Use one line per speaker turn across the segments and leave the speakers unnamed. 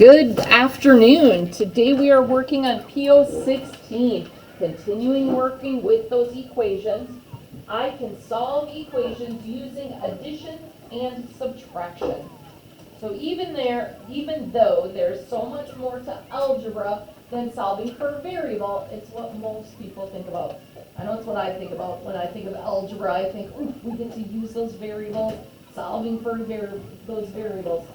Good afternoon. Today we are working on Po16, continuing working with those equations. I can solve equations using addition and subtraction. So even though there's so much more to algebra than solving for a variable, it's what most people think about. I know it's what I think about when I think of algebra. I think, ooh, we get to use those variables, solving for those variables.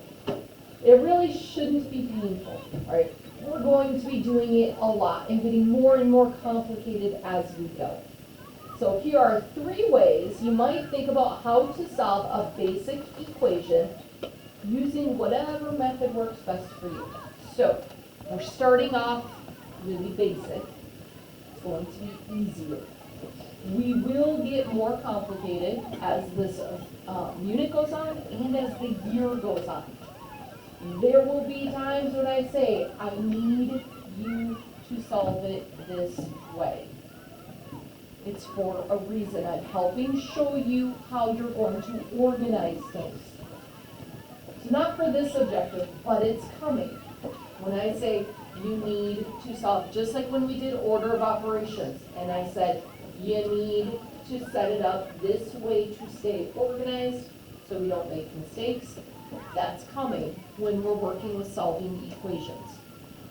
It really shouldn't be painful, right? We're going to be doing it a lot and getting more and more complicated as we go. So here are 3 ways you might think about how to solve a basic equation using whatever method works best for you. So we're starting off really basic. It's going to be easier. We will get more complicated as this unit goes on and as the year goes on. There will be times when I say, I need you to solve it this way. It's for a reason. I'm helping show you how you're going to organize things. It's not for this objective, but it's coming. When I say you need to solve, just like when we did order of operations, and I said you need to set it up this way to stay organized so we don't make mistakes. That's coming when we're working with solving equations.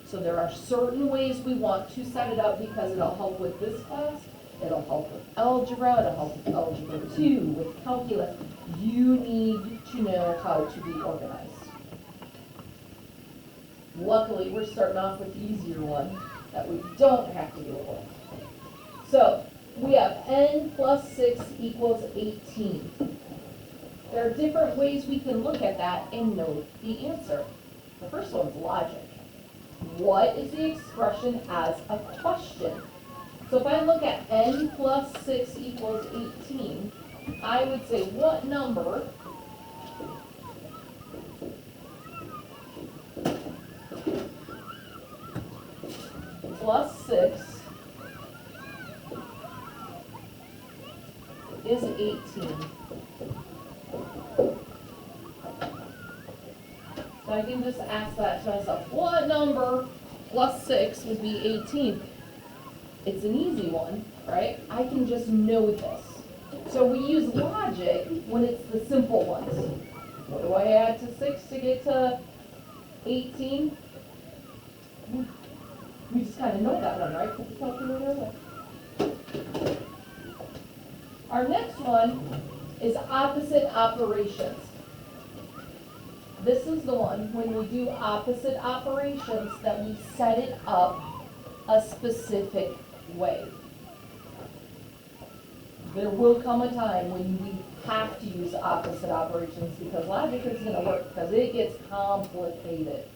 So there are certain ways we want to set it up because it'll help with this class, it'll help with algebra, it'll help with algebra 2, with calculus. You need to know how to be organized. Luckily, we're starting off with the easier one that we don't have to deal with. So we have n plus 6 equals 18. There are different ways we can look at that and know the answer. The first one's logic. What is the expression as a question? So if I look at n plus 6 equals 18, I would say what number plus 6 is 18? So I can just ask that to myself. What number plus 6 would be 18? It's an easy one, right? I can just know this. So we use logic when it's the simple ones. What do I add to 6 to get to 18? We just kind of know that one, right? Put the calculator away. Our next one is opposite operations. This is the one when we do opposite operations that we set it up a specific way. There will come a time when we have to use opposite operations because logic isn't going to work because it gets complicated.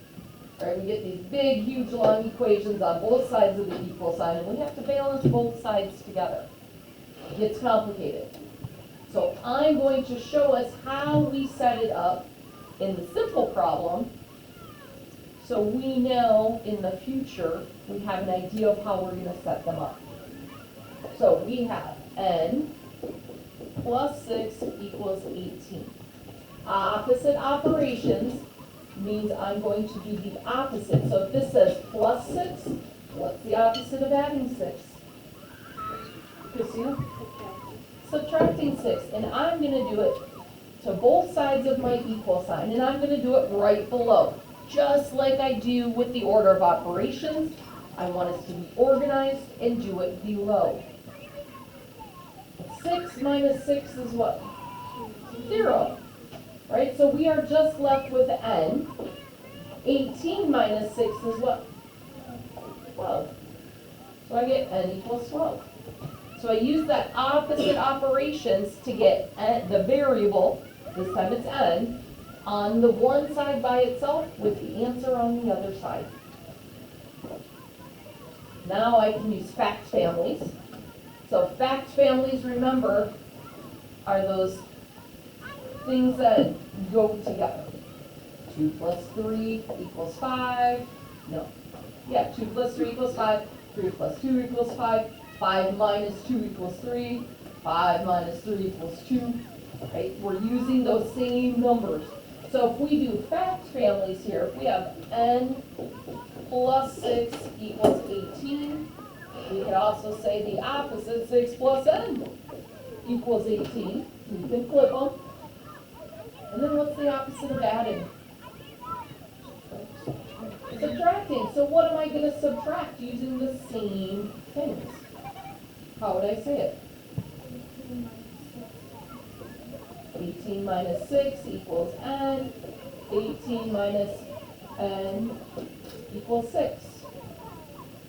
Right? We get these big, huge, long equations on both sides of the equal sign and we have to balance both sides together. It gets complicated. So I'm going to show us how we set it up in the simple problem, so we know in the future, we have an idea of how we're going to set them up. So we have n plus 6 equals 18. Opposite operations means I'm going to do the opposite. So if this says plus 6, what's the opposite of adding 6? Christina? Subtracting 6. And I'm going to do it to both sides of my equal sign, and I'm going to do it right below. Just like I do with the order of operations, I want us to be organized and do it below. 6 minus 6 is what? 0. Right? So we are just left with n. 18 minus 6 is what? 12. So I get n equals 12. So I use that opposite operations to get the variable, this time it's n, on the one side by itself with the answer on the other side. Now I can use fact families. So fact families, remember, are those things that go together. 2 plus 3 equals 5. No. Yeah, 2 plus 3 equals 5. 3 plus 2 equals 5. 5 minus 2 equals 3. 5 minus 3 equals 2. Right? We're using those same numbers. So if we do fact families here, if we have n plus 6 equals 18, we could also say the opposite, 6 plus n equals 18. We can flip them. And then what's the opposite of adding? Subtracting. So what am I going to subtract using the same things? How would I say it? 18 minus 6 equals n. 18 minus n equals 6.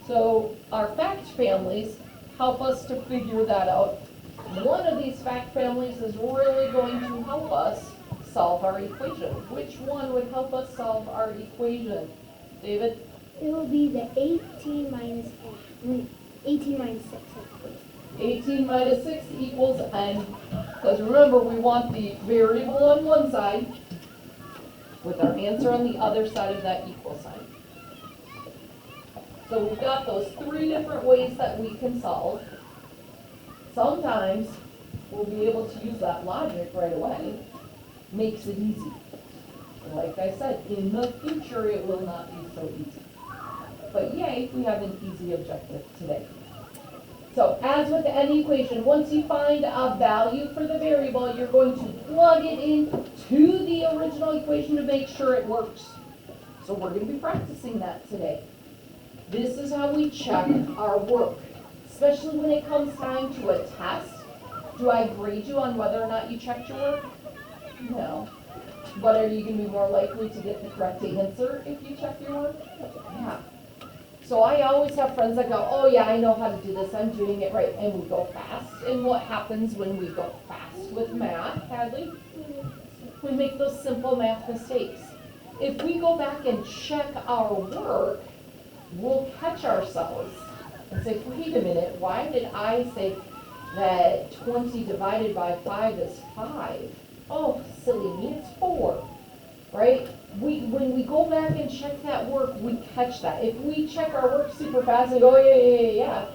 So our fact families help us to figure that out. One of these fact families is really going to help us solve our equation. Which one would help us solve our equation? David?
It will be the 18 minus 6.
18 minus 6 equals n. Because remember, we want the variable on one side with our answer on the other side of that equal sign. So we've got those three different ways that we can solve. Sometimes we'll be able to use that logic right away. Makes it easy. Like I said, in the future it will not be so easy. But yay, we have an easy objective today. So as with any equation, once you find a value for the variable, you're going to plug it into the original equation to make sure it works. So we're going to be practicing that today. This is how we check our work, especially when it comes time to a test. Do I grade you on whether or not you checked your work? No. But are you going to be more likely to get the correct answer if you check your work? Yeah. So I always have friends that go, oh yeah, I know how to do this, I'm doing it right, and we go fast. And what happens when we go fast with math, Hadley? We make those simple math mistakes. If we go back and check our work, we'll catch ourselves and say, wait a minute, why did I say that 20 divided by 5 is 5? Oh, silly me, it's 4, right? When we go back and check that work, we catch that. If we check our work super fast and go, yeah,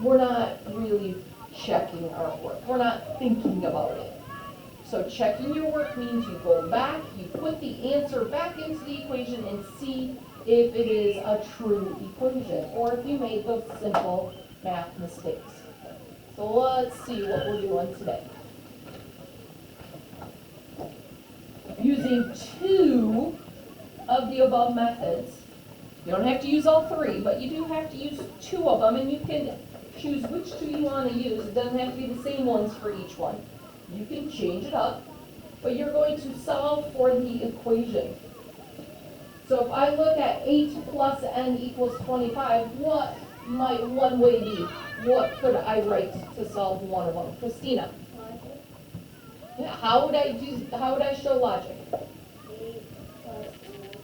we're not really checking our work. We're not thinking about it. So checking your work means you go back, you put the answer back into the equation and see if it is a true equation, or if you made those simple math mistakes. So let's see what we're doing today. Using 2 of the above methods. You don't have to use all 3, but you do have to use 2 of them, and you can choose which 2 you want to use. It doesn't have to be the same ones for each one. You can change it up, but you're going to solve for the equation. So if I look at 8 plus n equals 25, what might one way be? What could I write to solve one of them? Christina? Yeah, how would I show logic?
8 plus 25.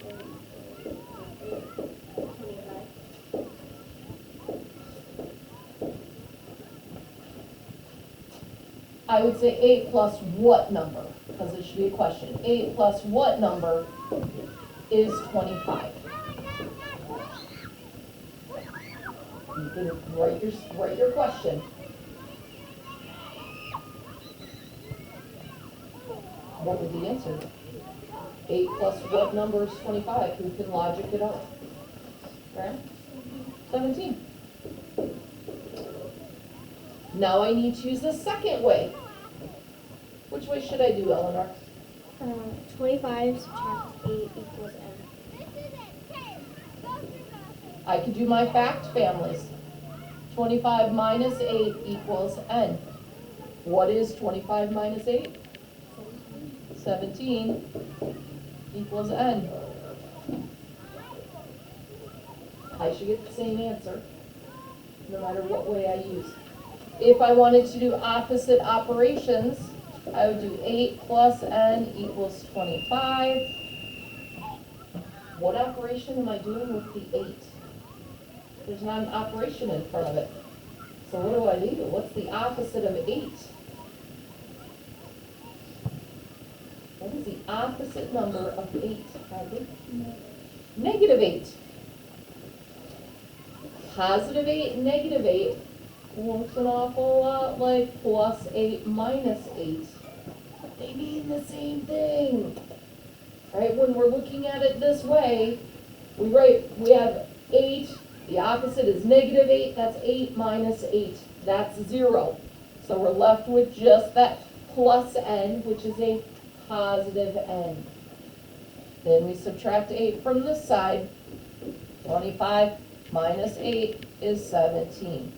I would say 8 plus what number? Because it should be a question. 8 plus what number is 25? You can write your question. What would the answer be? 8 plus what number is 25? Who can logic it up? Graham? 17. Now I need to use the second way. Which way should I do, Eleanor?
25 subtract 8 equals n.
I could do my fact families. 25 minus 8 equals n. What is 25 minus 8? 17 equals n. I should get the same answer, no matter what way I use. If I wanted to do opposite operations, I would do 8 plus n equals 25. What operation am I doing with the 8? There's not an operation in front of it. So what do? What's the opposite of 8? What is the opposite number of 8, Abby? Negative 8. Positive 8, negative 8 looks an awful lot like plus 8 minus 8. They mean the same thing. right? When we're looking at it this way, we have 8, the opposite is -8, that's 8 minus 8, that's 0. So we're left with just that plus n, which is a positive n. Then we subtract 8 from this side, 25 minus 8 is 17.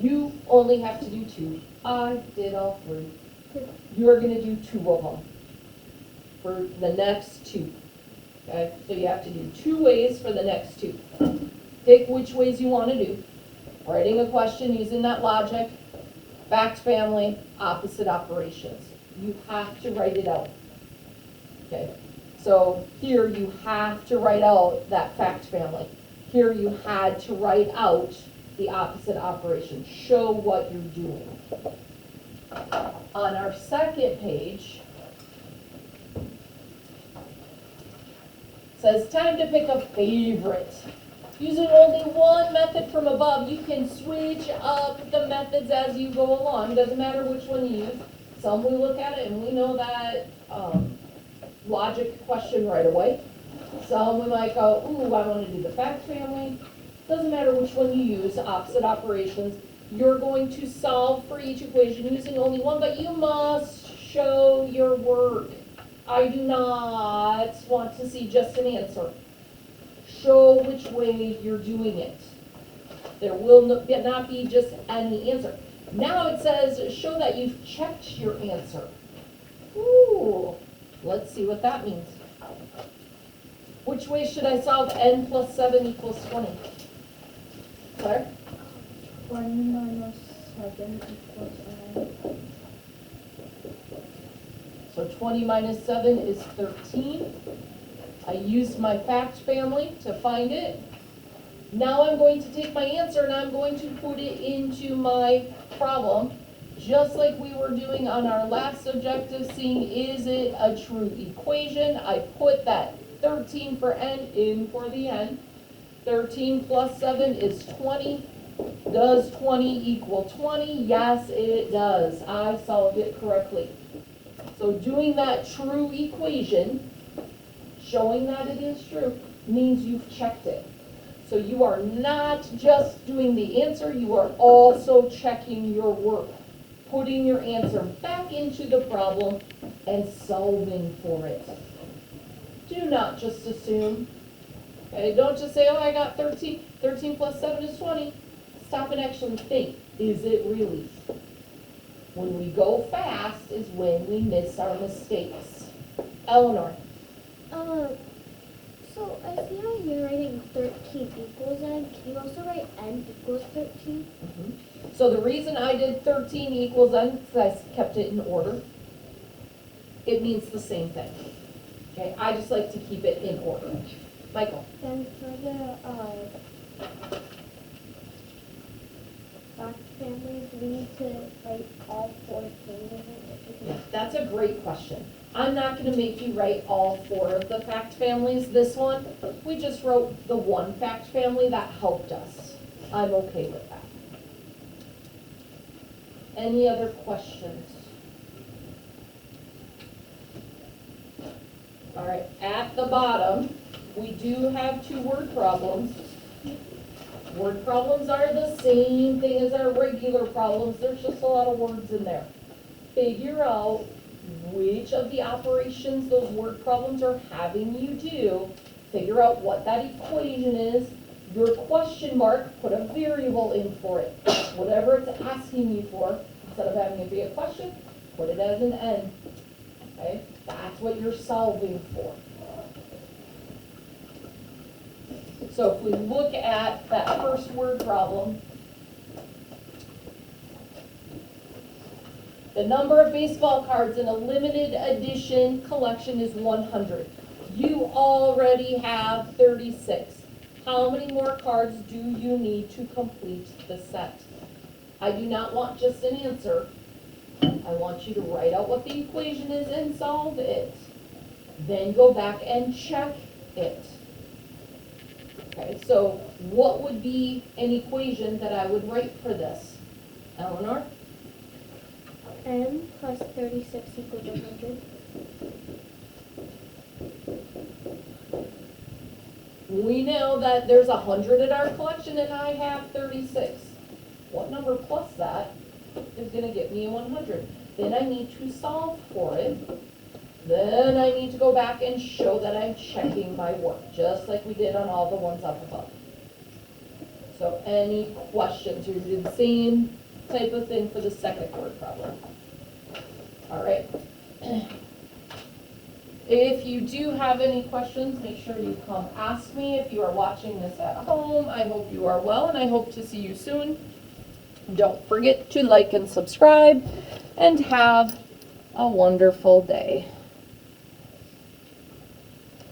You only have to do 2. I did all 3. You're going to do 2 of them for the next 2. Okay, so you have to do 2 ways for the next 2. Pick which ways you want to do. Writing a question using that logic, fact family, opposite operations. You have to write it out. Okay, so here you have to write out that fact family. Here you had to write out the opposite operation. Show what you're doing. On our second page, says time to pick a favorite. Using only one method from above, you can switch up the methods as you go along. Doesn't matter which one you use. Some we look at it and we know that logic question right away. Some we might go, ooh, I want to do the fact family. Doesn't matter which one you use, opposite operations. You're going to solve for each equation using only one, but you must show your work. I do not want to see just an answer. Show which way you're doing it. There will not be just any answer. Now it says, show that you've checked your answer. Ooh, let's see what that means. Which way should I solve n plus 7 equals 20? Claire?
1 minus 7 equals 9.
So 20 minus 7 is 13. I used my fact family to find it. Now I'm going to take my answer and I'm going to put it into my problem, just like we were doing on our last objective, seeing is it a true equation. I put that 13 for n in for the n. 13 plus 7 is 20. Does 20 equal 20? Yes, it does. I solved it correctly. So doing that true equation, showing that it is true, means you've checked it. So you are not just doing the answer, you are also checking your work, putting your answer back into the problem and solving for it. Do not just assume. Okay, don't just say, oh, I got 13. 13 plus 7 is 20. Stop and actually think, is it really? When we go fast is when we miss our mistakes. Eleanor.
So I see how you're writing 13 equals n. Can you also write n equals 13?
So the reason I did 13 equals n, because I kept it in order, it means the same thing. Okay, I just like to keep it in order. Michael.
And for the fact families, we need to write all 4 things in it.
That's a great question. I'm not going to make you write all 4 of the fact families. This one, we just wrote the one fact family that helped us. I'm okay with that. Any other questions? All right, at the bottom, we do have 2 word problems. Word problems are the same thing as our regular problems. There's just a lot of words in there. Figure out which of the operations those word problems are having you do. Figure out what that equation is. Your question mark, put a variable in for it. Whatever it's asking you for, instead of having it be a question, put it as an n. Okay? That's what you're solving for. So if we look at that first word problem, the number of baseball cards in a limited edition collection is 100. You already have 36. How many more cards do you need to complete the set? I do not want just an answer. I want you to write out what the equation is and solve it. Then go back and check it. Okay, so what would be an equation that I would write for this? Eleanor?
N plus 36 equals 100.
We know that there's 100 in our collection and I have 36. What number plus that is gonna get me 100? Then I need to solve for it. Then I need to go back and show that I'm checking my work, just like we did on all the ones up above. So any questions? You did the same type of thing for the second word problem. All right. If you do have any questions, make sure you come ask me. If you are watching this at home, I hope you are well, and I hope to see you soon. Don't forget to like and subscribe, and have a wonderful day.